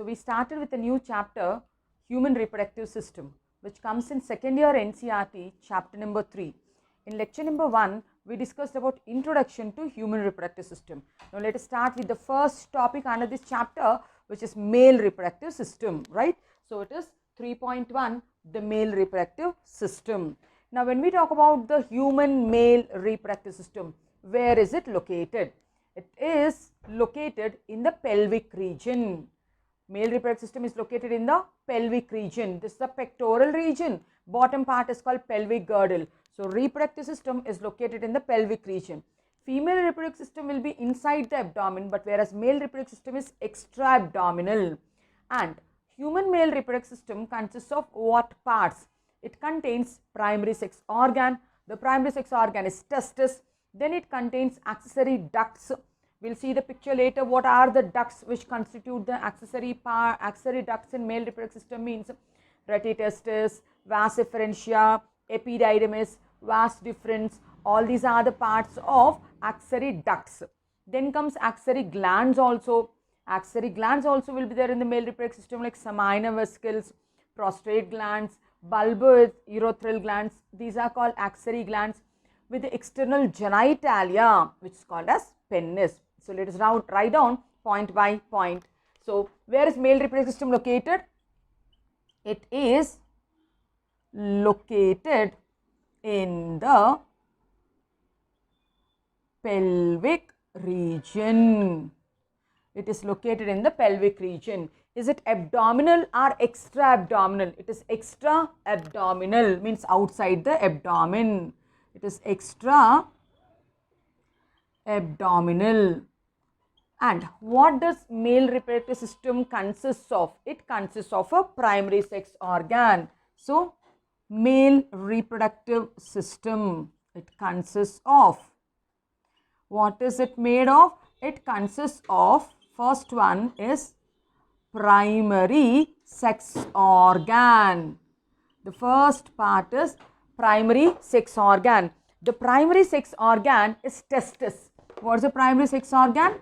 we started with a new chapter, Human Reproductive System, which comes in second year NCERT, chapter number 3. In lecture number 1, we discussed about introduction to human reproductive system. Now let us start with the first topic under this chapter, which is male reproductive system, right? So it is 3.1, the male reproductive system. Now when we talk about the human male reproductive system, where is it located? It is located in the pelvic region. Male reproductive system is located in the pelvic region. This is the pectoral region. Bottom part is called pelvic girdle. So reproductive system is located in the pelvic region. Female reproductive system will be inside the abdomen, but whereas male reproductive system is extra-abdominal. And human male reproductive system consists of what parts? It contains primary sex organ. The primary sex organ is testis. Then it contains accessory ducts. We'll see the picture later. What are the ducts which constitute the accessory ducts in male reproductive system? Means retitestis, vas efferentia, epididymis, vas deferens. All these are the parts of accessory ducts. Then comes accessory glands also. Accessory glands also will be there in the male reproductive system, like seminal vesicles, prostate glands, bulbourethral glands. These are called accessory glands, with the external genitalia, which is called as penis. So let us now write down point by point. So where is male reproductive system located? It is located in the pelvic region. It is located in the pelvic region. Is it abdominal or extra abdominal? It is extra abdominal, means outside the abdomen. It is extra abdominal. And what does male reproductive system consists of? It consists of a primary sex organ. So male reproductive system, it consists of, what is it made of? It consists of, first one is primary sex organ. The first part is primary sex organ. The primary sex organ is testis. What is the primary sex organ?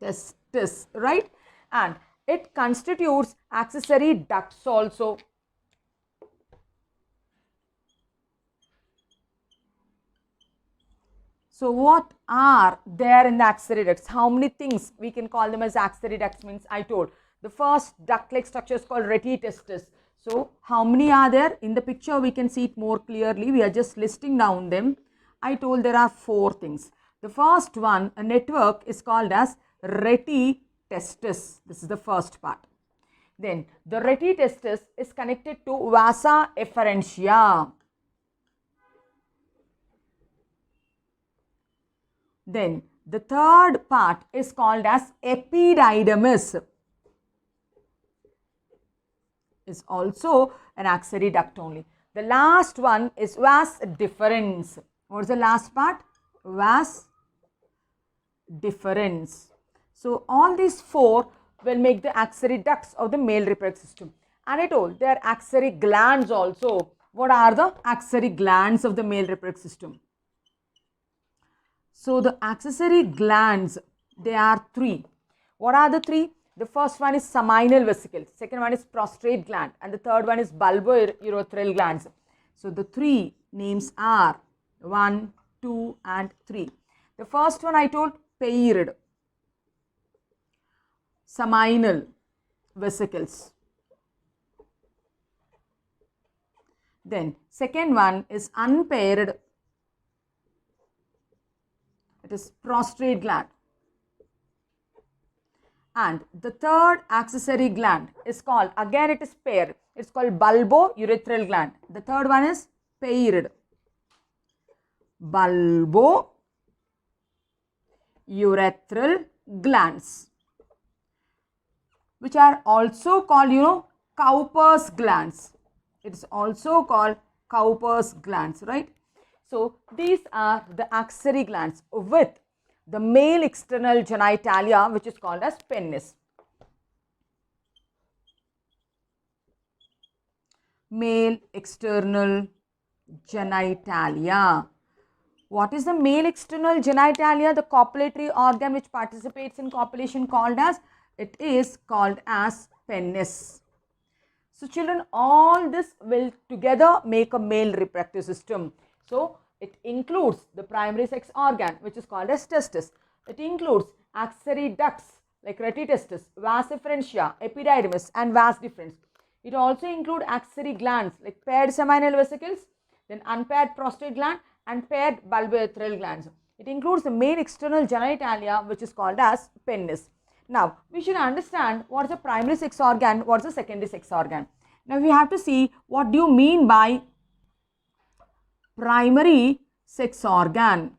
Testis, right? And it constitutes accessory ducts also. So what are there in the accessory ducts? How many things we can call them as accessory ducts? Means I told the first duct-like structure is called retitestis. So how many are there? In the picture we can see it more clearly. We are just listing down them. I told there are 4 things. The first one, a network, is called as retitestis. This is the first part. Then the retitestis is connected to vasa efferentia. Then the third part is called as epididymis. Is also an accessory duct only. The last one is vas deferens. What is the last part? Vas deferens. So all these 4 will make the accessory ducts of the male reproductive system. And I told there are accessory glands also. What are the accessory glands of the male reproductive system? So the accessory glands, there are 3. What are the 3? The first one is seminal vesicle, second one is prostate gland, and the third one is bulbourethral glands. So the 3 names are 1, 2 and 3. The first one I told paired, seminal vesicles. Then second one is unpaired, it is prostate gland. And the third accessory gland is called, again it is paired, it is called bulbourethral gland. The third one is paired, bulbourethral glands, which are also called, Cowper's glands. It is also called Cowper's glands, right? So these are the accessory glands with the male external genitalia, which is called as penis. Male external genitalia. What is the male external genitalia? The copulatory organ which participates in copulation, called as It is called as penis. So children, all this will together make a male reproductive system. So it includes the primary sex organ, which is called as testis. It includes accessory ducts like retitestis, vas efferentia, epididymis and vas deferens. It also includes accessory glands like paired seminal vesicles, then unpaired prostate gland and paired bulbourethral glands. It includes the main external genitalia, which is called as penis. Now, we should understand what is the primary sex organ, what is the secondary sex organ. Now, we have to see what do you mean by primary sex organ.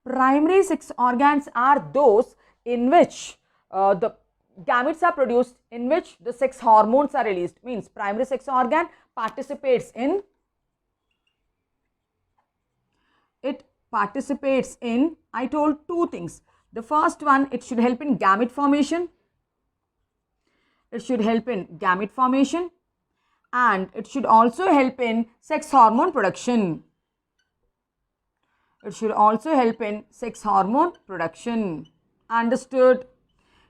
Primary sex organs are those in which the gametes are produced, in which the sex hormones are released. Means primary sex organ participates in I told two things. The first one, it should help in gamete formation. It should help in gamete formation and it should also help in sex hormone production. It should also help in sex hormone production. Understood?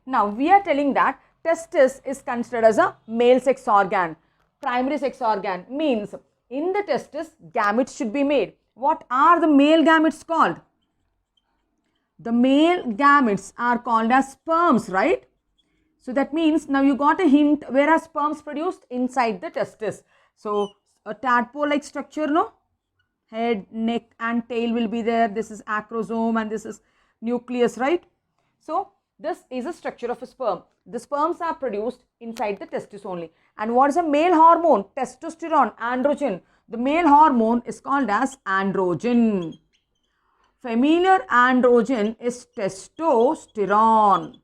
Now, we are telling that testis is considered as a male sex organ. Primary sex organ means in the testis, gametes should be made. What are the male gametes called? The male gametes are called as sperms, right? So that means now you got a hint, where are sperms produced? Inside the testis. So a tadpole-like structure, no? Head, neck and tail will be there. This is acrosome and this is nucleus, right? So this is a structure of a sperm. The sperms are produced inside the testis only. And what is a male hormone? Testosterone, androgen. The male hormone is called as androgen. Familiar androgen is testosterone.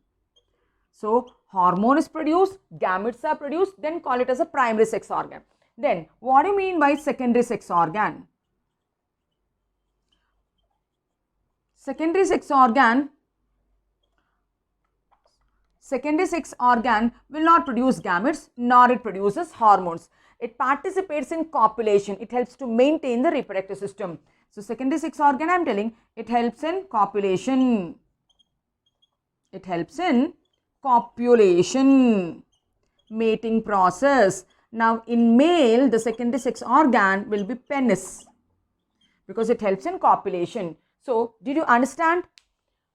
So hormone is produced, gametes are produced, then call it as a primary sex organ. Then what do you mean by secondary sex organ? Secondary sex organ will not produce gametes nor it produces hormones. It participates in copulation. It helps to maintain the reproductive system. So secondary sex organ, I am telling, it helps in copulation. It helps in copulation, mating process. Now in male, the secondary sex organ will be penis because it helps in copulation. So did you understand?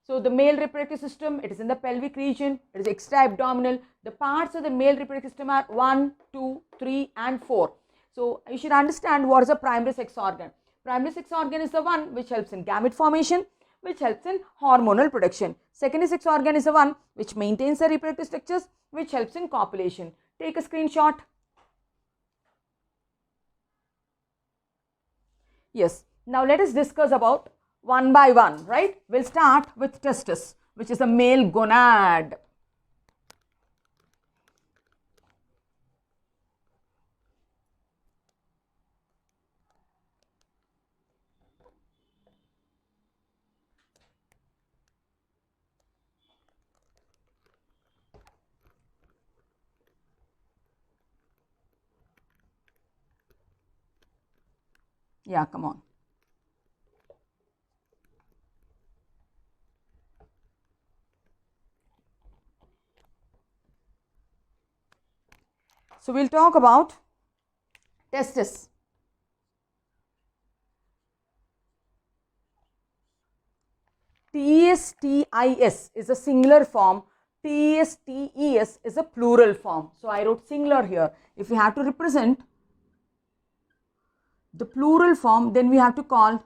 So the male reproductive system, it is in the pelvic region, it is extra-abdominal. The parts of the male reproductive system are 1, 2, 3 and 4. So you should understand what is a primary sex organ. Primary sex organ is the one which helps in gamete formation, which helps in hormonal production. Secondary sex organ is the one which maintains the reproductive structures, which helps in copulation. Take a screenshot. Yes. Now let us discuss about one by one, right? We'll start with testis, which is a male gonad. Yeah, come on. So we'll talk about testis. TSTIS is a singular form. TSTES is a plural form. So I wrote singular here. If we have to represent the plural form, then we have to call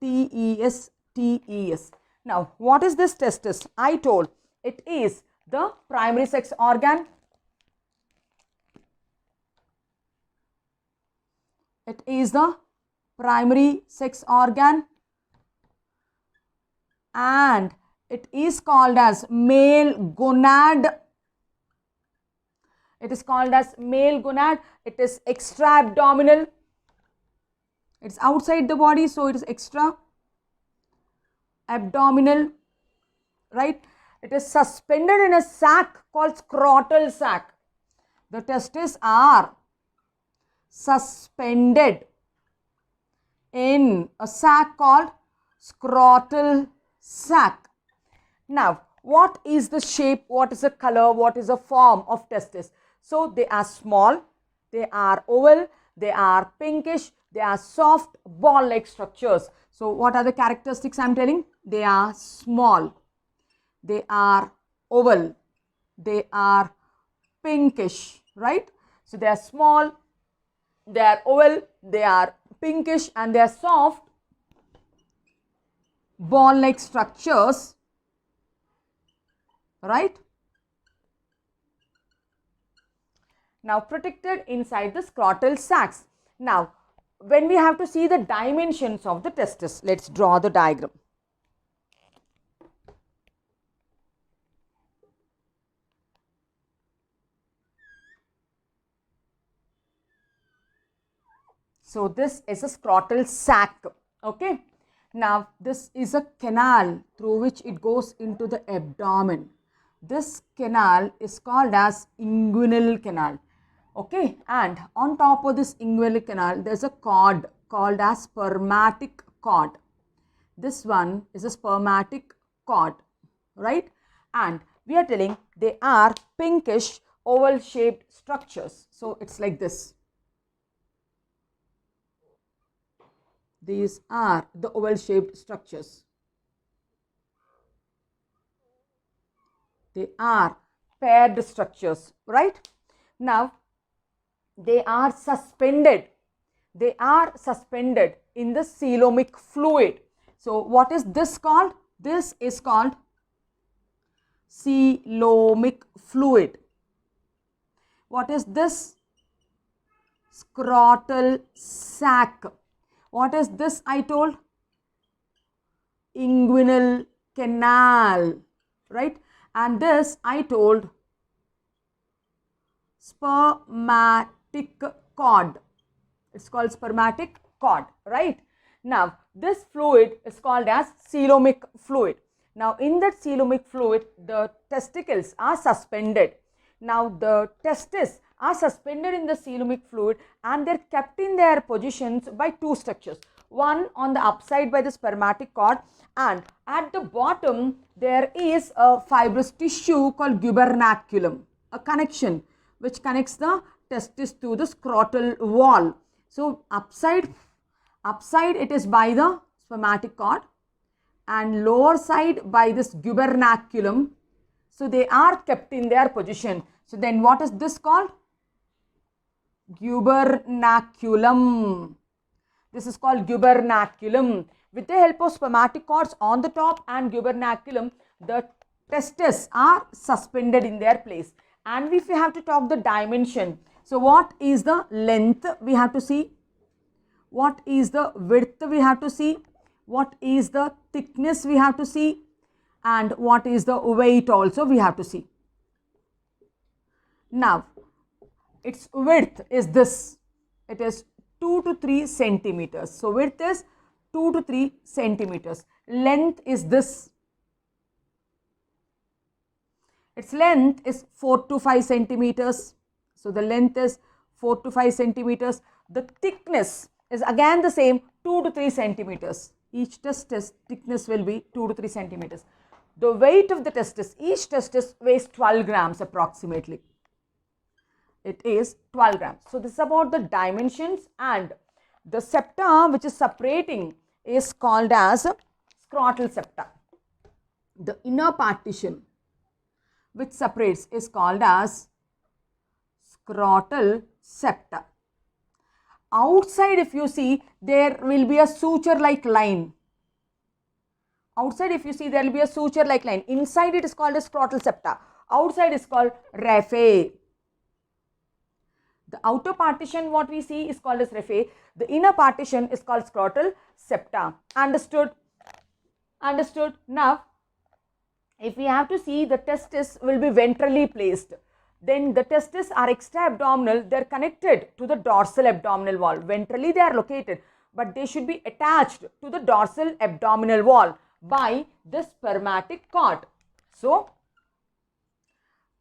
TES, TES. Now, what is this testis? I told it is the primary sex organ. It is the primary sex organ and it is called as male gonad. It is called as male gonad. It is extra-abdominal. It's outside the body, so it is extra-abdominal, right? It is suspended in a sac called scrotal sac. The testes are suspended in a sac called scrotal sac. Now, what is the shape, what is the color, what is the form of testis? So they are small, they are oval, they are pinkish, they are soft ball-like structures. So what are the characteristics I am telling? They are small, they are oval, they are pinkish, right? So they are small, they are oval, they are pinkish, and they are soft ball-like structures, right? Now protected inside the scrotal sacs. Now when we have to see the dimensions of the testis, let's draw the diagram. So this is a scrotal sac, okay. Now this is a canal through which it goes into the abdomen. This canal is called as inguinal canal, okay, and on top of this inguinal canal there is a cord called as spermatic cord. This one is a spermatic cord, right? And we are telling they are pinkish oval shaped structures. So it's like this. These are the oval shaped structures. They are paired structures, right? Now they are suspended. They are suspended in the coelomic fluid. So what is this called? This is called coelomic fluid. What is this? Scrotal sac. What is this I told? Inguinal canal, right? And this I told spermatic cord. It's called spermatic cord, right? Now this fluid is called as coelomic fluid. Now in that coelomic fluid the testicles are suspended. Now the testes are suspended in the coelomic fluid and they are kept in their positions by two structures. One on the upside by the spermatic cord, and at the bottom there is a fibrous tissue called gubernaculum, a connection which connects the testis to the scrotal wall. So upside it is by the spermatic cord and lower side by this gubernaculum. So they are kept in their position. So then what is this called? Gubernaculum. This is called gubernaculum. With the help of spermatic cords on the top and gubernaculum, the testes are suspended in their place. And if we have to talk the dimension, so what is the length we have to see, what is the width we have to see, what is the thickness we have to see, and what is the weight also we have to see. Now its width is this, it is 2 to 3 centimeters. So width is 2 to 3 centimeters. Length is this, its length is 4 to 5 centimeters. So the length is 4 to 5 centimeters. The thickness is again the same, 2 to 3 centimeters. Each testis thickness will be 2 to 3 centimeters. The weight of the testis, each testis weighs 12 grams approximately. It is 12 grams. So this is about the dimensions, and the septa which is separating is called as scrotal septa. The inner partition which separates is called as scrotal septa. Outside if you see, there will be a suture like line. Outside if you see, there will be a suture like line. Inside it is called as scrotal septa. Outside is called raphe. The outer partition what we see is called as raphe. The inner partition is called scrotal septa. Understood? Understood? Now, if we have to see, the testis will be ventrally placed. Then the testes are extra-abdominal. They are connected to the dorsal abdominal wall. Ventrally they are located, but they should be attached to the dorsal abdominal wall by the spermatic cord. So,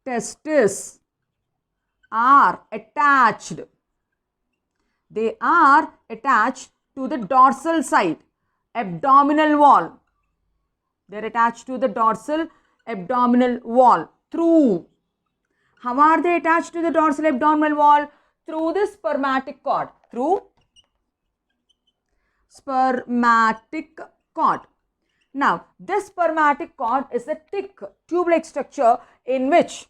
testes are attached. They are attached to the dorsal side, abdominal wall. They are attached to the dorsal abdominal wall. Through. How are they attached to the dorsal abdominal wall? Through the spermatic cord. Through spermatic cord. Now, this spermatic cord is a thick tube-like structure in which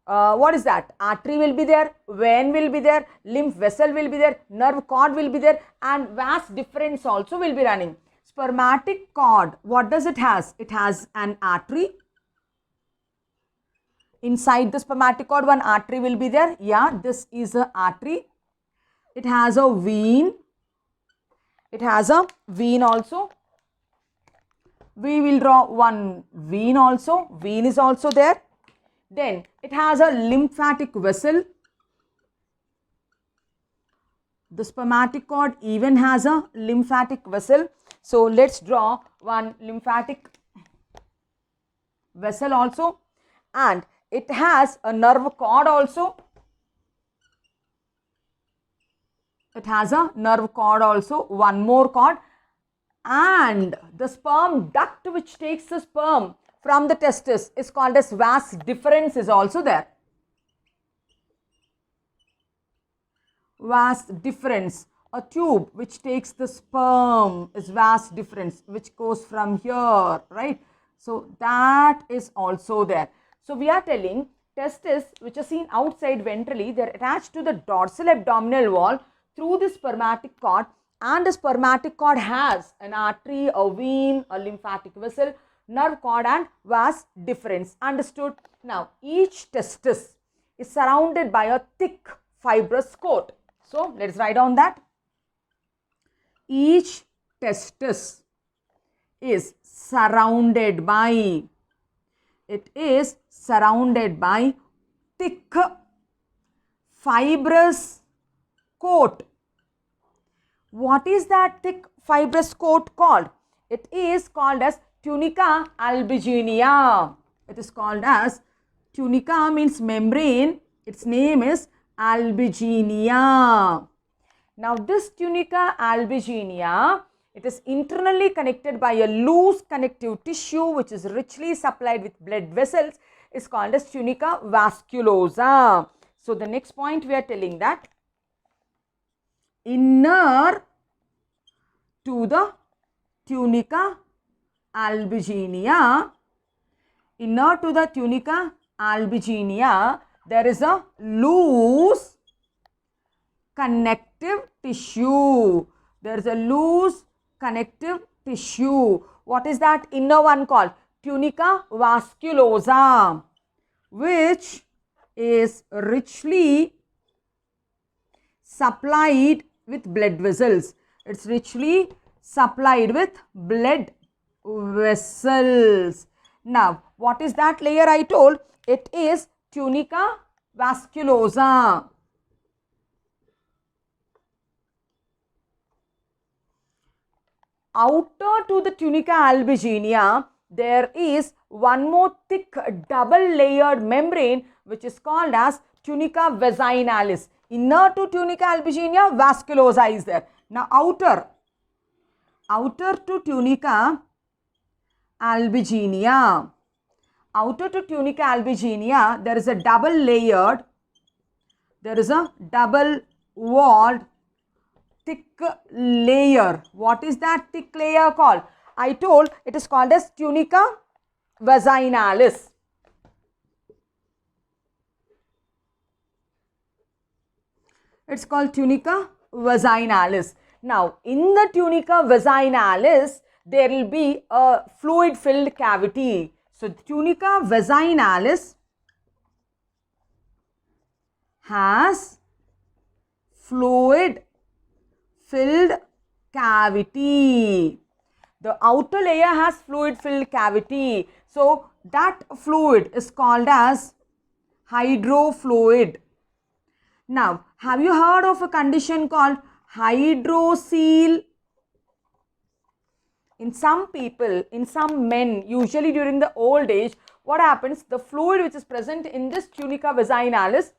what is that? Artery will be there, vein will be there, lymph vessel will be there, nerve cord will be there, and vas deferens also will be running. Spermatic cord, what does it has? It has an artery. Inside the spermatic cord, one artery will be there. Yeah, this is a artery. It has a vein. It has a vein also. We will draw one vein also. Vein is also there. Then it has a lymphatic vessel. The spermatic cord even has a lymphatic vessel. So let's draw one lymphatic vessel also. And it has a nerve cord also. It has a nerve cord also. One more cord. And the sperm duct which takes the sperm from the testis is called as vas deferens is also there. Vas deferens, a tube which takes the sperm is vas deferens, which goes from here, right? So that is also there. So we are telling testis which are seen outside ventrally, they are attached to the dorsal abdominal wall through the spermatic cord, and the spermatic cord has an artery, a vein, a lymphatic vessel, nerve cord and vas deferens. Understood? Now, each testis is surrounded by a thick fibrous coat. So, let us write down that. Each testis is surrounded by, thick fibrous coat. What is that thick fibrous coat called? It is called as Tunica albuginea. It is called as tunica, means membrane. Its name is albuginea. Now this tunica albuginea, it is internally connected by a loose connective tissue which is richly supplied with blood vessels, is called as tunica vasculosa. So the next point we are telling that inner to the tunica albuginea, there is a loose connective tissue. There is a loose connective tissue. What is that inner one called? Tunica vasculosa, which is richly supplied with blood vessels. It's richly supplied with blood vessels. Now, what is that layer I told? It is tunica vasculosa. Outer to the tunica albuginea, there is one more thick double layered membrane which is called as tunica vaginalis. Inner to tunica albuginea, vasculosa is there. Now outer to tunica albuginea, there is a double layered, there is a double walled thick layer. What is that thick layer called? I told it is called as tunica vaginalis. It's called tunica vaginalis. Now, in the tunica vaginalis, there will be a fluid filled cavity. So, tunica vaginalis has fluid filled cavity. The outer layer has fluid filled cavity. So, that fluid is called as hydrofluid. Now, have you heard of a condition called hydrocele? In some people, in some men, usually during the old age, what happens? The fluid which is present in this tunica vaginalis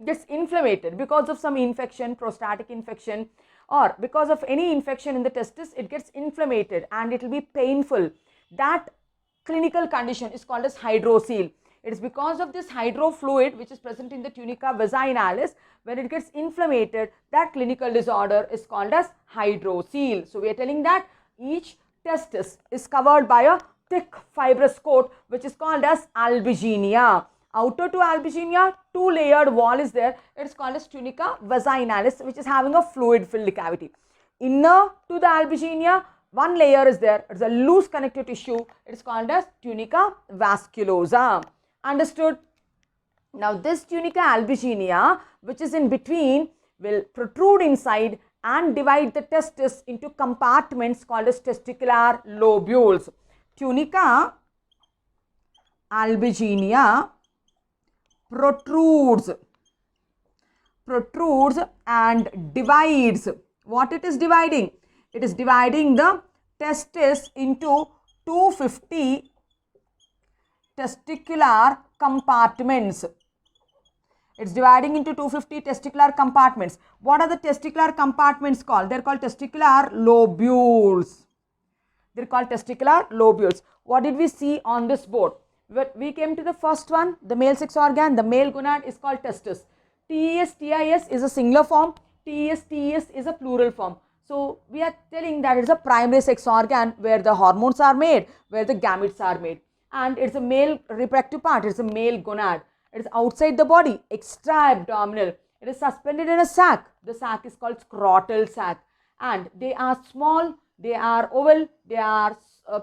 gets inflamed because of some infection, prostatic infection, or because of any infection in the testis, it gets inflamed and it will be painful. That clinical condition is called as hydrocele. It is because of this hydrofluid which is present in the tunica vaginalis, when it gets inflamed, that clinical disorder is called as hydrocele. So we are telling that each testis is covered by a thick fibrous coat which is called as albuginea. Outer to albuginea, two layered wall is there. It is called as tunica vaginalis, which is having a fluid filled cavity. Inner to the albuginea, one layer is there. It is a loose connective tissue. It is called as tunica vasculosa. Understood? Now this tunica albuginea, which is in between, will protrude inside and divide the testis into compartments called as testicular lobules. Tunica albuginea protrudes and divides. What it is dividing? It is dividing the testis into 250 testicular compartments. It's dividing into 250 testicular compartments. What are the testicular compartments called? They're called testicular lobules. They're called testicular lobules. What did we see on this board? We came to the first one, the male sex organ, the male gonad is called testis. TES is a singular form, TES is a plural form. So we are telling that it's a primary sex organ where the hormones are made, where the gametes are made. And it's a male reproductive part, it's a male gonad. It is outside the body, extra abdominal. It is suspended in a sac. The sac is called scrotal sac. And they are small, they are oval, they are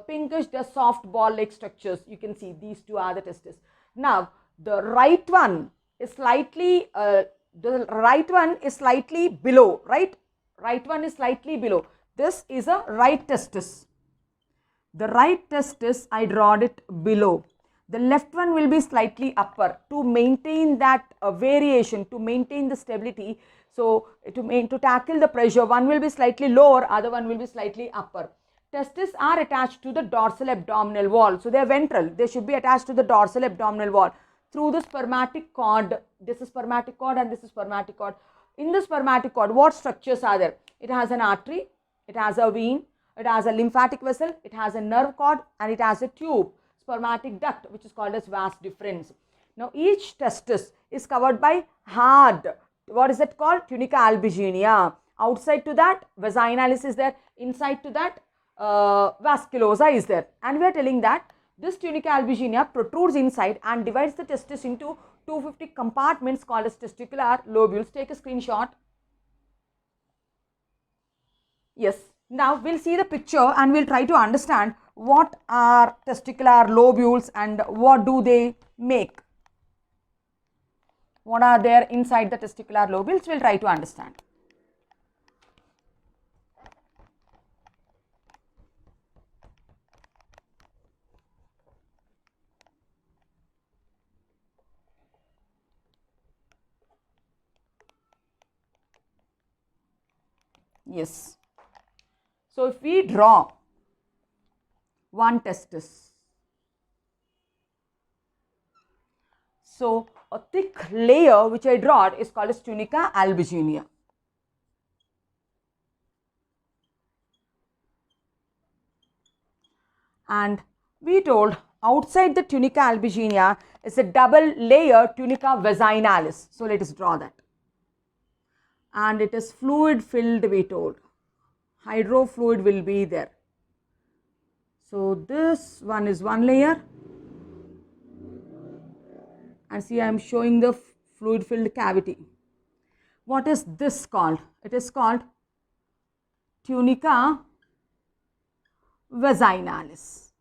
pinkish, they are soft ball-like structures. You can see these two are the testes. Now, the right one is slightly, below, right? Right one is slightly below. This is a right testis. The right testis, I drawed it below. The left one will be slightly upper to maintain that variation, to maintain the stability. So, to tackle the pressure, one will be slightly lower, other one will be slightly upper. Testes are attached to the dorsal abdominal wall. So, they are ventral. They should be attached to the dorsal abdominal wall through the spermatic cord. This is spermatic cord and this is spermatic cord. In the spermatic cord, what structures are there? It has an artery, it has a vein, it has a lymphatic vessel, it has a nerve cord and it has a tube, spermatic duct, which is called as vas deferens. Now, each testis is covered by hard, what is it called? Tunica albuginea. Outside to that, vaginalis is there. Inside to that, vasculosa is there. And we are telling that this tunica albuginea protrudes inside and divides the testis into 250 compartments called as testicular lobules. Take a screenshot. Yes. Now, we'll see the picture and we'll try to understand what are testicular lobules and what do they make. What are there inside the testicular lobules? We'll try to understand. Yes. So, if we draw one testis, so a thick layer which I draw is called as tunica albuginea. And we told outside the tunica albuginea is a double layer tunica vaginalis. So, let us draw that. And it is fluid filled, we told. Hydrofluid will be there. So, this one is one layer. And see, I am showing the fluid filled cavity. What is this called? It is called tunica vaginalis.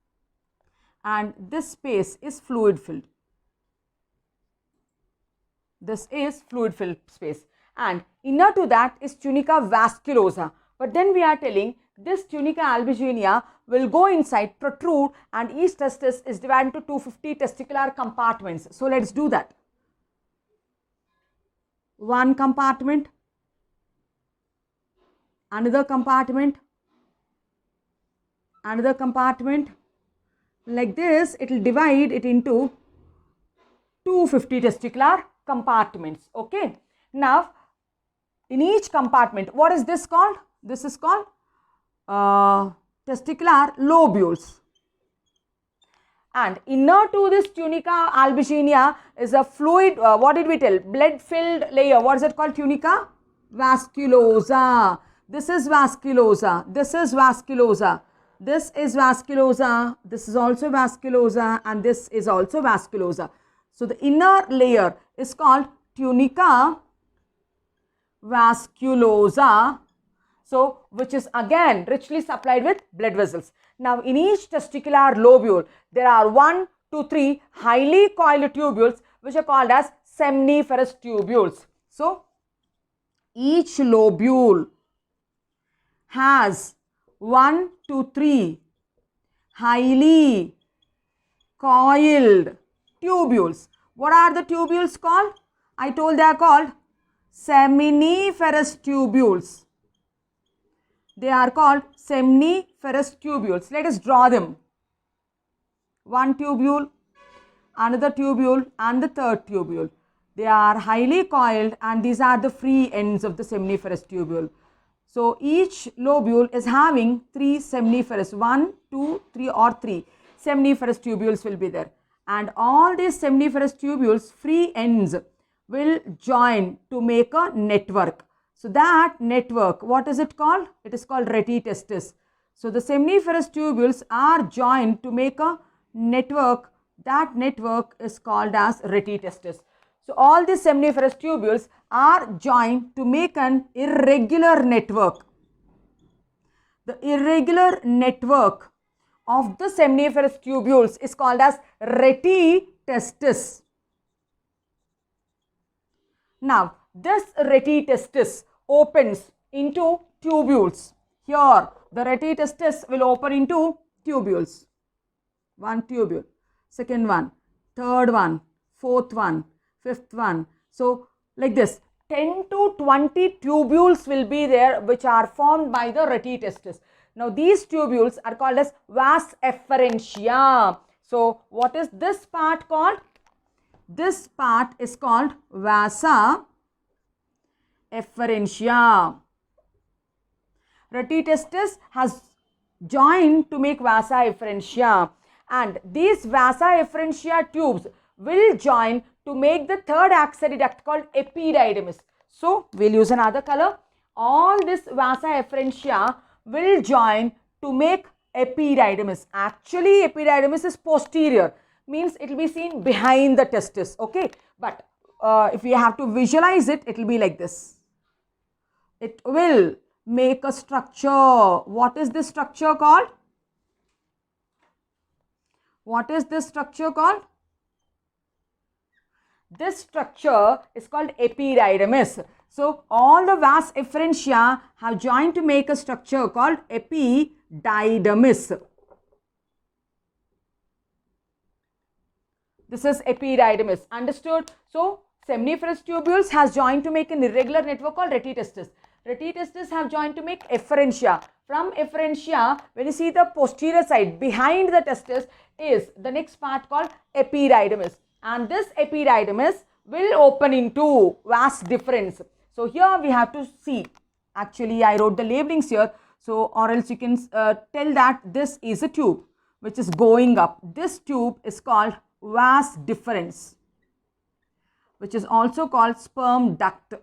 And this space is fluid filled. This is fluid filled space. And inner to that is tunica vasculosa. But then we are telling this tunica albuginea will go inside, protrude, and each testis is divided into 250 testicular compartments. So, let us do that. One compartment, another compartment, another compartment. Like this, it will divide it into 250 testicular compartments. Okay. Now, in each compartment, what is this called? This is called testicular lobules. And inner to this tunica albuginea is a fluid, what did we tell? Blood filled layer. What is it called? Tunica vasculosa. This is vasculosa. This is vasculosa. This is vasculosa. This is also vasculosa. And this is also vasculosa. So the inner layer is called tunica vasculosa. So which is again richly supplied with blood vessels. Now in each testicular lobule there are 1 to 3 highly coiled tubules which are called as seminiferous tubules. So each lobule has 1 to 3 highly coiled tubules. What are the tubules called? I told they are called seminiferous tubules. They are called seminiferous tubules. Let us draw them. One tubule, another tubule and the third tubule. They are highly coiled and these are the free ends of the seminiferous tubule. So each lobule is having 3 seminiferous, 1, 2, 3 or 3 seminiferous tubules will be there. And all these seminiferous tubules free ends will join to make a network. So that network, what is it called? It is called retitestis. So the seminiferous tubules are joined to make a network. That network is called as retitestis. So all these seminiferous tubules are joined to make an irregular network. The irregular network of the seminiferous tubules is called as retitestis. Now this retitestis opens into tubules. Here the retitestis will open into tubules. One tubule, second one, third one, fourth one, fifth one. So like this 10 to 20 tubules will be there which are formed by the retitestis. Now these tubules are called as vas efferentia. So what is this part called? This part is called vasa efferentia. Retitestis has joined to make vasa efferentia, and these vasa efferentia tubes will join to make the third axillary duct called epididymis. So we'll use another color. All this vasa efferentia will join to make epididymis. Actually epididymis is posterior, means it will be seen behind the testis. Okay, but if we have to visualize it, it will be like this. It will make a structure. What is this structure called? What is this structure called? This structure is called epididymis. So all the vas efferentia have joined to make a structure called epididymis. This is epididymis. Understood? So seminiferous tubules has joined to make an irregular network called retitestis. Retitestis have joined to make efferentia. From efferentia, when you see the posterior side behind the testis is the next part called epididymis. And this epididymis will open into vas deferens. So here we have to see. Actually I wrote the labelings here. So or else you can tell that this is a tube which is going up. This tube is called vas deferens, which is also called sperm duct,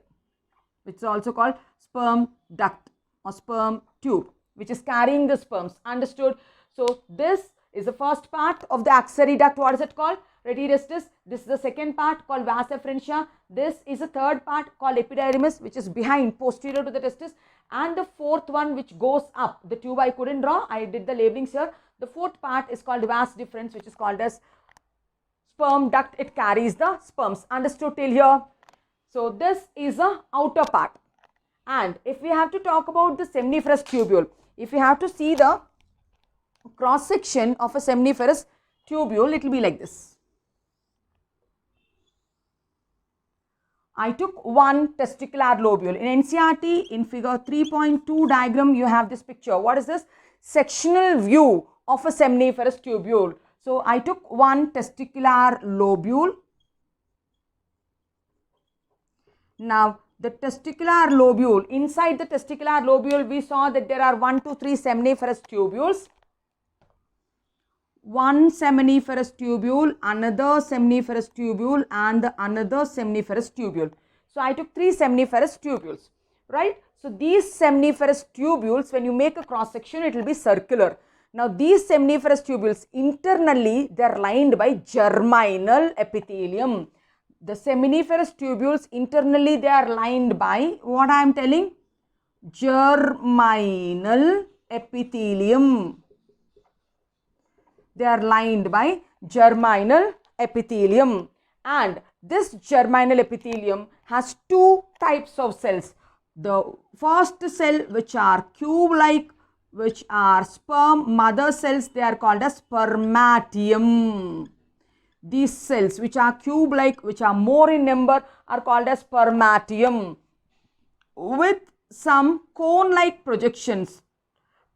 which is also called sperm duct or sperm tube, which is carrying the sperms. Understood? So this is the first part of the axillary duct. What is it called? Retitestis. This is the second part called vas efferentia. This is the third part called epididymis, which is behind, posterior to the testis. And the fourth one which goes up, the tube I couldn't draw, I did the labelings here. The fourth part is called vas deferens, which is called as sperm duct. It carries the sperms. Understood till here? So this is the outer part. And if we have to talk about the seminiferous tubule, if you have to see the cross section of a seminiferous tubule, it will be like this. I took one testicular lobule. In NCERT, in figure 3.2 diagram, you have this picture. What is this? Sectional view of a seminiferous tubule. So I took one testicular lobule. Now the testicular lobule, inside the testicular lobule we saw that there are 1 to 3 seminiferous tubules. one seminiferous tubule, another seminiferous tubule and another seminiferous tubule. So I took 3 seminiferous tubules, right? So these seminiferous tubules, when you make a cross section, it will be circular. Now these seminiferous tubules, internally they are lined by germinal epithelium. The seminiferous tubules, internally they are lined by what I am telling? Germinal epithelium. They are lined by germinal epithelium, and this germinal epithelium has 2 types of cells. The first cell, which are cube-like, which are sperm mother cells, they are called as spermatium. These cells which are cube-like, which are more in number, are called as spermatium, with some cone-like projections,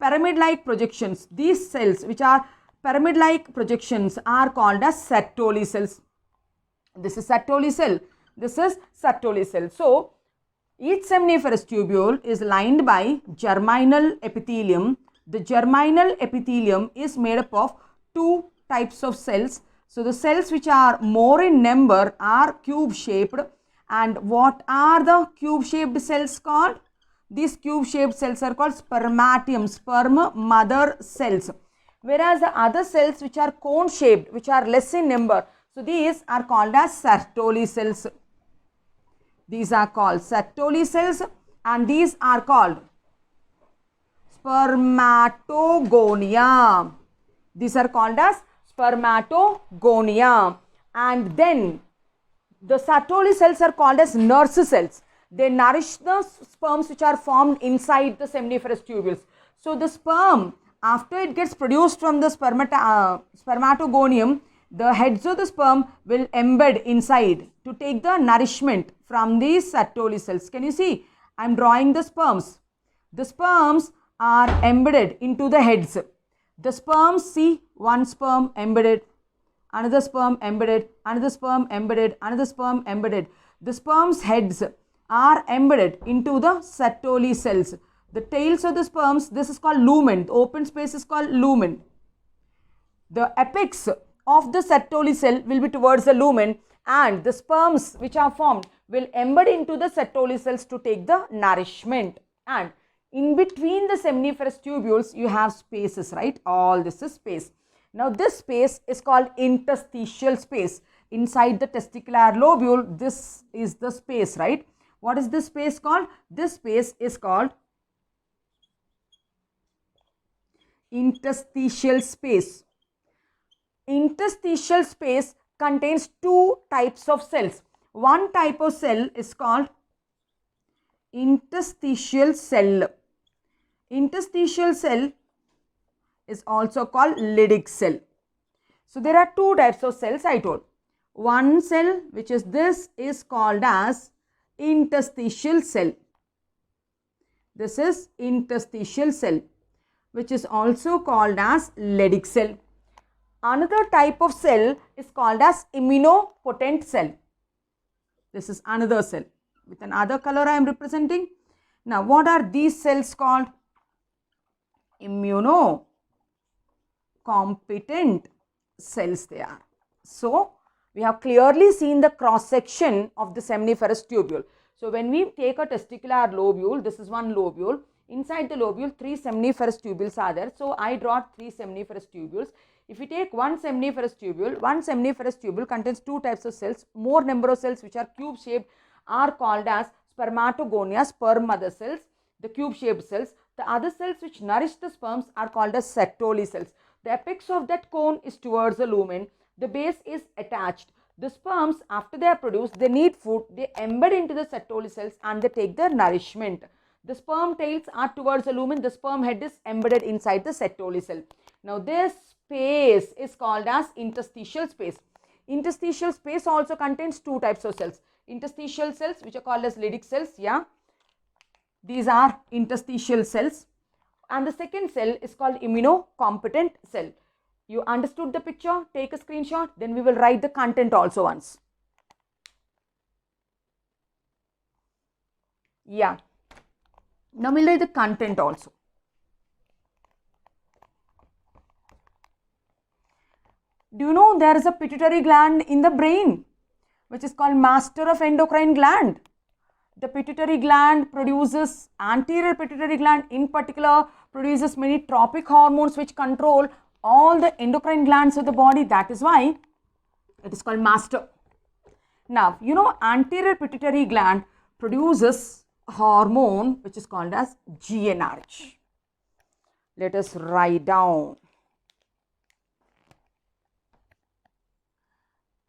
pyramid-like projections. These cells which are pyramid-like projections are called as Sertoli cells. This is Sertoli cell. This is Sertoli cell. So, each seminiferous tubule is lined by germinal epithelium. The germinal epithelium is made up of 2 types of cells. So, the cells which are more in number are cube-shaped. And what are the cube-shaped cells called? These cube-shaped cells are called spermatium, sperm mother cells. Whereas the other cells which are cone shaped, which are less in number, so these are called as Sertoli cells. These are called Sertoli cells, and these are called spermatogonia. These are called as spermatogonia. And then the Sertoli cells are called as nurse cells. They nourish the sperms which are formed inside the seminiferous tubules. So the sperm, after it gets produced from the spermatogonium, the heads of the sperm will embed inside to take the nourishment from these Sertoli cells. Can you see? I am drawing the sperms. The sperms are embedded into the heads. The sperms, see, one sperm embedded, another sperm embedded, another sperm embedded, another sperm embedded. The sperm's heads are embedded into the Sertoli cells. The tails of the sperms, this is called lumen. The open space is called lumen. The apex of the Sertoli cell will be towards the lumen, and the sperms which are formed will embed into the Sertoli cells to take the nourishment. And in between the seminiferous tubules, you have spaces, right? All this is space. Now this space is called interstitial space. Inside the testicular lobule, this is the space, right? What is this space called? This space is called interstitial space. Interstitial space contains 2 types of cells. One type of cell is called interstitial cell. Interstitial cell is also called Leydig cell. So there are 2 types of cells I told. One cell, which is this, is called as interstitial cell. This is interstitial cell, which is also called as Leydig cell. Another type of cell is called as immunopotent cell. This is another cell. With another color I am representing. Now what are these cells called? Immunocompetent cells they are. So we have clearly seen the cross section of the seminiferous tubule. So when we take a testicular lobule, this is one lobule. Inside the lobule, 3 seminiferous tubules are there. So I draw 3 seminiferous tubules. If we take one seminiferous tubule contains 2 types of cells. More number of cells which are cube shaped are called as spermatogonia, sperm mother cells, the cube shaped cells. The other cells which nourish the sperms are called as Sertoli cells. The apex of that cone is towards the lumen. The base is attached. The sperms, after they are produced, they need food. They embed into the Sertoli cells and they take their nourishment. The sperm tails are towards the lumen. The sperm head is embedded inside the Sertoli cell. Now this space is called as interstitial space. Interstitial space also contains 2 types of cells. Interstitial cells which are called as Leydig cells. Yeah, these are interstitial cells. And the second cell is called immunocompetent cell. You understood the picture? Take a screenshot. Then we will write the content also once. Yeah. Now we will write the content also. Do you know there is a pituitary gland in the brain which is called master of endocrine gland? The pituitary gland produces, anterior pituitary gland in particular produces many tropic hormones which control all the endocrine glands of the body. That is why it is called master. Now, you know, anterior pituitary gland produces hormone which is called as GnRH. Let us write down.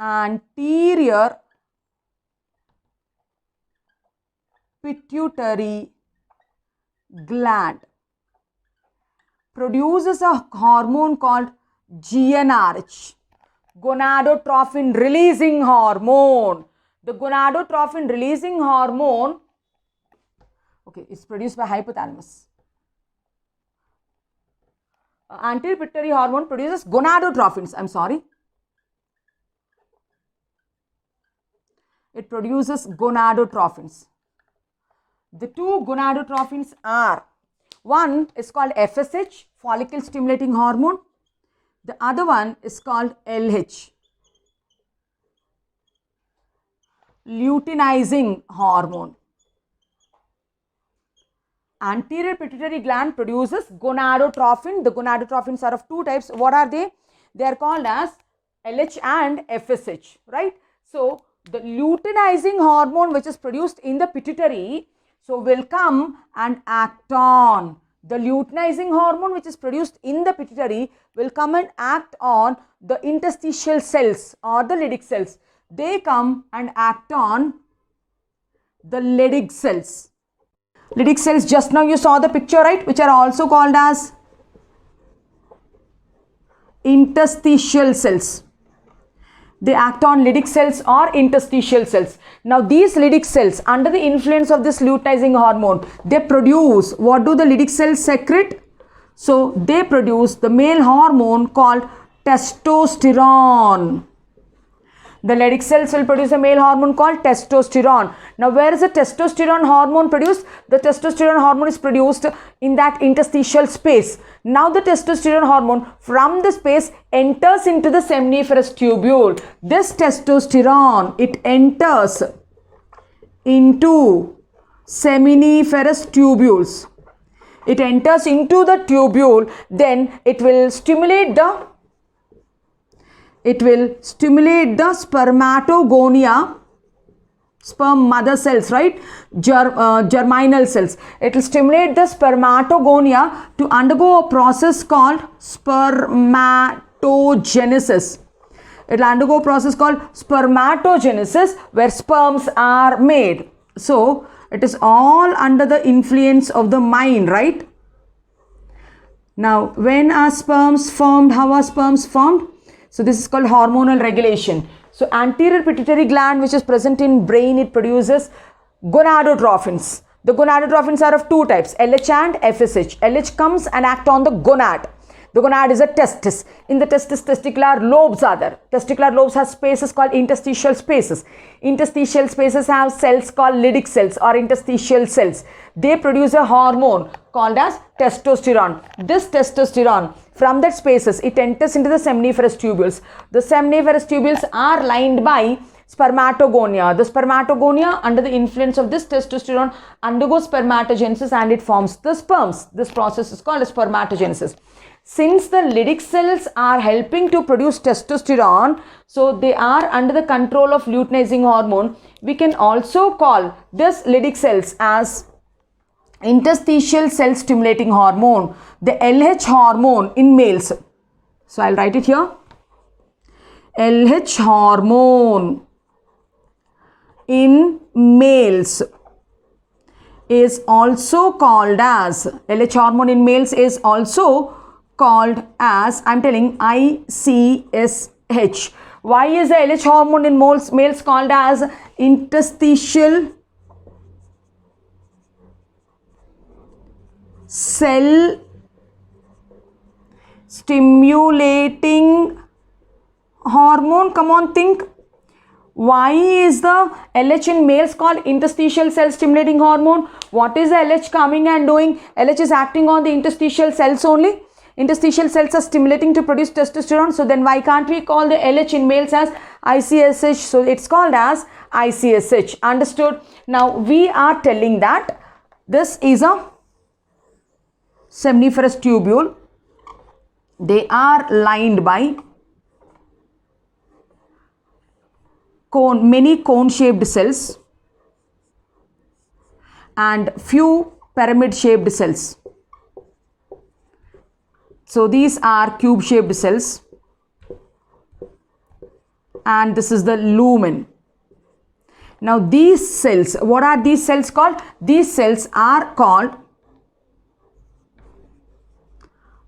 Anterior pituitary gland produces a hormone called GnRH, gonadotrophin releasing hormone. The gonadotrophin releasing hormone, okay, is produced by hypothalamus. Anterior pituitary hormone produces gonadotrophins. I'm sorry. It produces gonadotrophins. The two gonadotrophins are, one is called FSH, follicle stimulating hormone. The other one is called LH, luteinizing hormone. Anterior pituitary gland produces gonadotrophin. The gonadotrophins are of two types. What are they? They are called as LH and FSH, right? So, the luteinizing hormone which is produced in the pituitary, so will come and act on. The luteinizing hormone which is produced in the pituitary will come and act on the interstitial cells or the Leydig cells. They come and act on the Leydig cells. Leydig cells, just now you saw the picture, right, which are also called as interstitial cells. They act on Leydig cells or interstitial cells. Now these Leydig cells, under the influence of this luteinizing hormone, they produce, what do the Leydig cells secrete? So they produce the male hormone called testosterone. The Leydig cells will produce a male hormone called testosterone. Now where is the testosterone hormone produced? The testosterone hormone is produced in that interstitial space. Now the testosterone hormone from the space enters into the seminiferous tubule. This testosterone, it enters into seminiferous tubules. It enters into the tubule, then it will stimulate the spermatogonia, sperm mother cells, right? Germinal cells. It will stimulate the spermatogonia to undergo a process called spermatogenesis. It will undergo a process called spermatogenesis where sperms are made. So, it is all under the influence of the mind, right? Now, when are sperms formed? How are sperms formed? So, this is called hormonal regulation. So, anterior pituitary gland which is present in brain, it produces gonadotrophins. The gonadotrophins are of two types, LH and FSH. LH comes and act on the gonad. The gonad is a testis. In the testis, testicular lobes are there. Testicular lobes have spaces called interstitial spaces. Interstitial spaces have cells called Leydig cells or interstitial cells. They produce a hormone called as testosterone. This testosterone, from that spaces, it enters into the seminiferous tubules. The seminiferous tubules are lined by spermatogonia. The spermatogonia, under the influence of this testosterone, undergoes spermatogenesis and it forms the sperms. This process is called spermatogenesis. Since the Leydig cells are helping to produce testosterone, so they are under the control of luteinizing hormone, we can also call this Leydig cells as interstitial cell stimulating hormone, the LH hormone in males. So, I will write it here. LH hormone in males is also called as, LH hormone in males is also called as, I am telling, ICSH. Why is the LH hormone in males called as interstitial cell stimulating hormone? Come on, think. Why is the LH in males called interstitial cell stimulating hormone? What is the LH coming and doing? LH is acting on the interstitial cells only. Interstitial cells are stimulating to produce testosterone. So then why can't we call the LH in males as ICSH? So it's called as ICSH. Understood? Now we are telling that this is a seminiferous tubule. They are lined by many cone-shaped cells and few pyramid-shaped cells. So these are cube-shaped cells, and this is the lumen. Now these cells, what are these cells called? These cells are called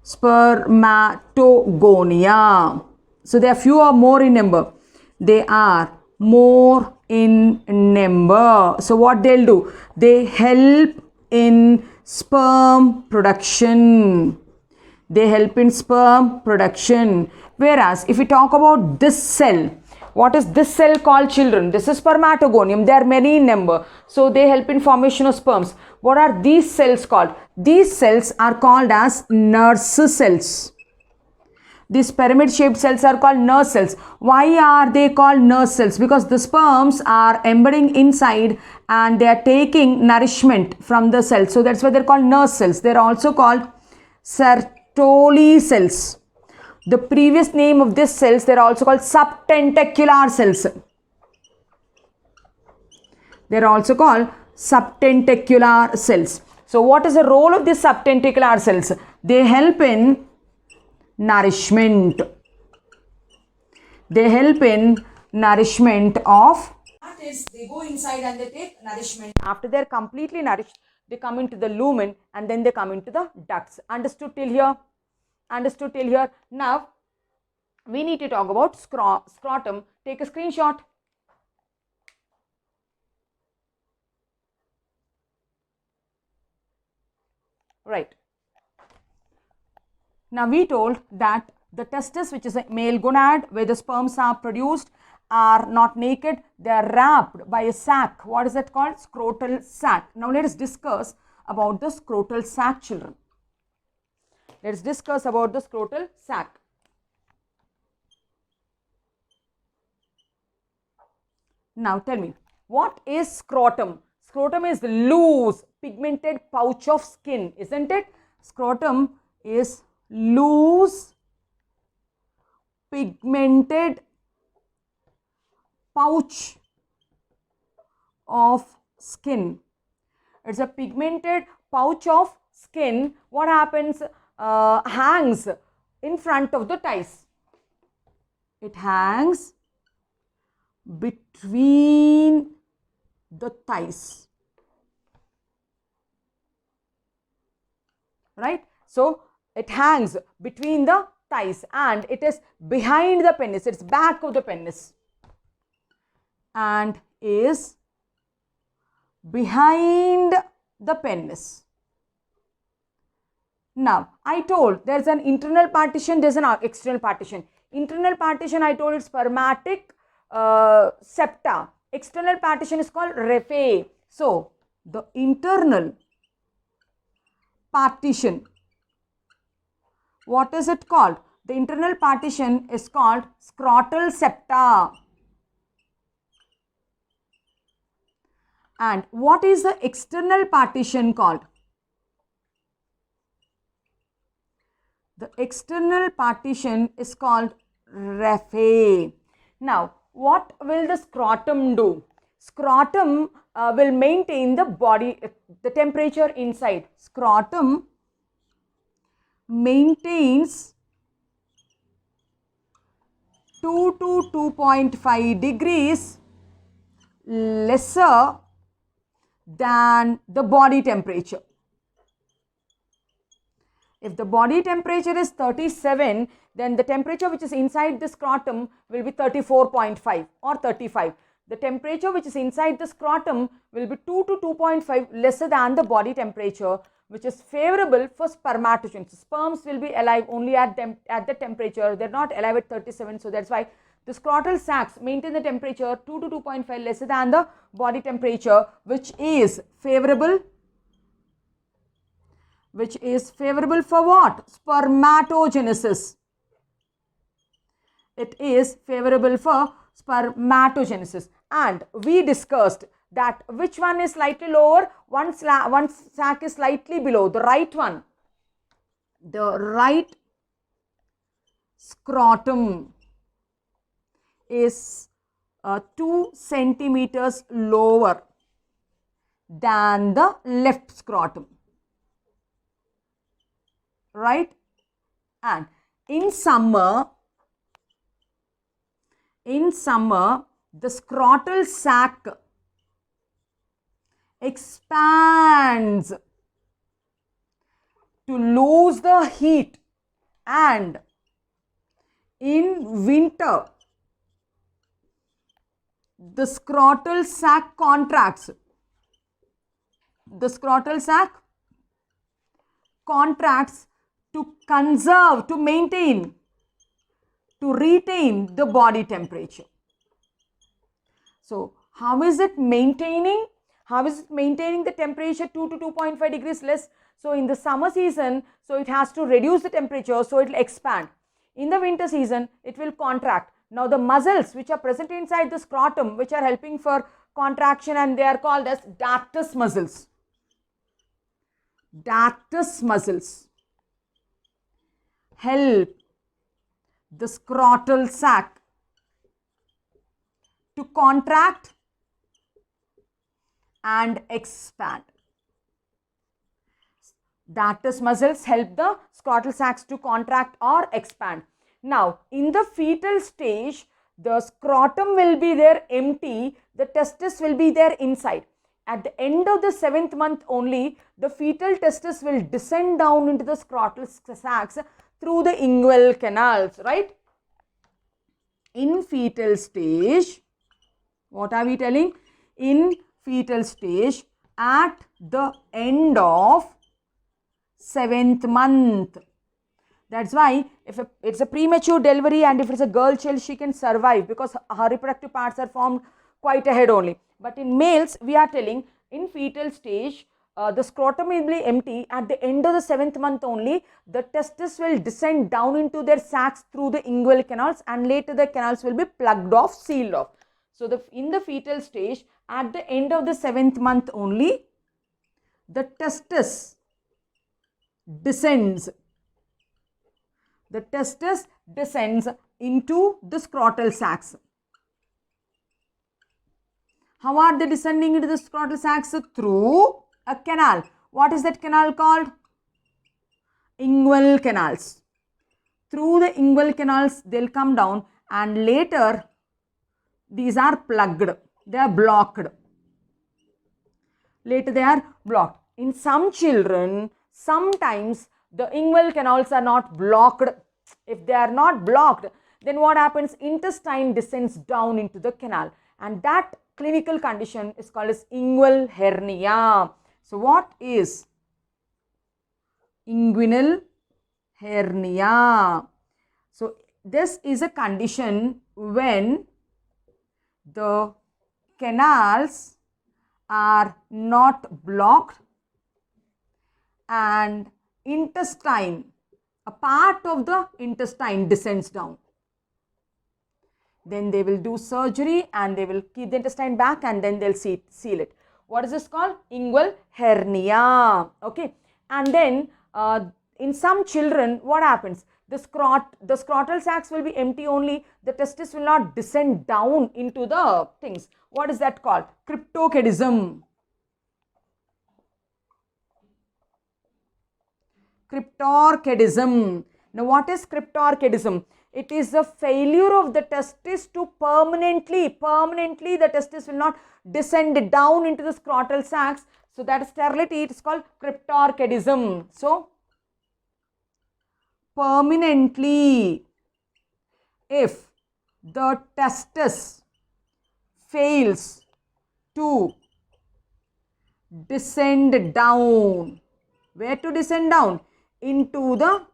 spermatogonia. So they are few or more in number. They are more in number. So what they'll do? They help in sperm production. They help in sperm production. Whereas if we talk about this cell, what is this cell called, children? This is spermatogonium. They are many in number. So they help in formation of sperms. What are these cells called? These cells are called as nurse cells. These pyramid shaped cells are called nurse cells. Why are they called nurse cells? Because the sperms are embedding inside and they are taking nourishment from the cells. So that's why they're called nurse cells. They're also called Sertoli cells. The previous name of these cells, they're also called subtentacular cells. They're also called subtentacular cells. So what is the role of these subtentacular cells? They help in nourishment. They help in nourishment of, that is, they go inside and they take nourishment. After they're completely nourished, they come into the lumen and then they come into the ducts. Understood till here? Understood till here? Now we need to talk about scrotum. Take a screenshot. Right. Now we told that the testis, which is a male gonad where the sperms are produced, are not naked. They are wrapped by a sac. What is that called? Scrotal sac. Now let us discuss about the scrotal sac, children. Let us discuss about the scrotal sac. Now tell me, what is scrotum? Scrotum is loose, pigmented pouch of skin, isn't it? Scrotum is loose, pigmented pouch of skin. It's a pigmented pouch of skin. What happens? Hangs in front of the thighs. It hangs between the thighs. Right? So it hangs between the thighs and it is behind the penis. It's back of the penis and is behind the penis. Now, I told there's an internal partition, there's an external partition. Internal partition, I told it's spermatic septa. External partition is called raphe. So, the internal partition, what is it called? The internal partition is called scrotal septa. And what is the external partition called? The external partition is called raphe. Now, what will the scrotum do? Scrotum will maintain the body, the temperature inside. Scrotum maintains 2 to 2.5 degrees lesser than the body temperature. If the body temperature is 37, then the temperature which is inside the scrotum will be 34.5 or 35. The temperature which is inside the scrotum will be 2 to 2.5 lesser than the body temperature, which is favorable for spermatogen. So sperms will be alive only at the temperature. They're not alive at 37. So that's why the scrotal sacs maintain the temperature 2 to 2.5 lesser than the body temperature, which is favorable which is favorable for what? Spermatogenesis. It is favorable for spermatogenesis. And we discussed that which one is slightly lower, one sac is slightly below, the right one. The right scrotum is 2 centimeters lower than the left scrotum, right? And in summer, the scrotal sac expands to lose the heat, and in winter the scrotal sac contracts. The scrotal sac contracts to conserve, to maintain, to retain the body temperature. So how is it maintaining? How is it maintaining the temperature 2 to 2.5 degrees less? So in the summer season, so it has to reduce the temperature, so it will expand. In the winter season, it will contract. Now the muscles which are present inside the scrotum, which are helping for contraction, and they are called as dartus muscles. Dartus muscles help the scrotal sac to contract and expand. Dartus muscles help the scrotal sacs to contract or expand. Now, in the fetal stage, the scrotum will be there empty, the testis will be there inside. At the end of the 7th month only, the fetal testis will descend down into the scrotal sacs through the inguinal canals, right? In fetal stage, what are we telling? In fetal stage, at the end of 7th month. That's why if it's a premature delivery and if it's a girl child, she can survive because her reproductive parts are formed quite ahead only. But in males, we are telling in fetal stage, the scrotum will be empty. At the end of the 7th month only, the testis will descend down into their sacs through the inguinal canals, and later the canals will be plugged off, sealed off. So in the fetal stage, at the end of the 7th month only, the testis descends. The testis descends into the scrotal sacs. How are they descending into the scrotal sacs? Through a canal. What is that canal called? Inguinal canals. Through the inguinal canals, they'll come down, and later these are plugged. They are blocked. Later they are blocked. In some children, sometimes the inguinal canals are not blocked. If they are not blocked, then what happens? Intestine descends down into the canal, and that clinical condition is called as inguinal hernia. So what is inguinal hernia? So this is a condition when the canals are not blocked and intestine, a part of the intestine descends down. Then they will do surgery and they will keep the intestine back, and then they'll seal it. What is this called? Inguinal hernia. Okay. And then in some children, what happens? The scrotal sacs will be empty only. The testis will not descend down into the things. What is that called? Cryptorchidism. Cryptorchidism. Now, what is cryptorchidism? It is the failure of the testis to permanently the testis will not descend down into the scrotal sacs. So that is sterility. It is called cryptorchidism. So permanently, if the testis fails to descend down, where to descend down? Into the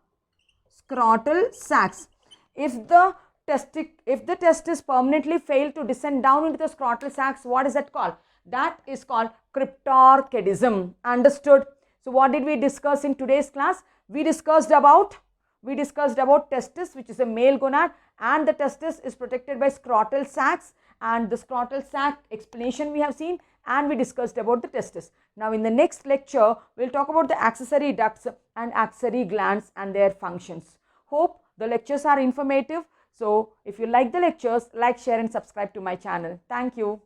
scrotal sacs. If the testis permanently fail to descend down into the scrotal sacs, what is that called? That is called cryptorchidism. Understood? So what did we discuss in today's class? We discussed about testis, which is a male gonad, and the testis is protected by scrotal sacs, and the scrotal sac explanation we have seen, and we discussed about the testis. Now in the next lecture, we will talk about the accessory ducts and accessory glands and their functions. Hope the lectures are informative. So if you like the lectures, like, share and subscribe to my channel. Thank you.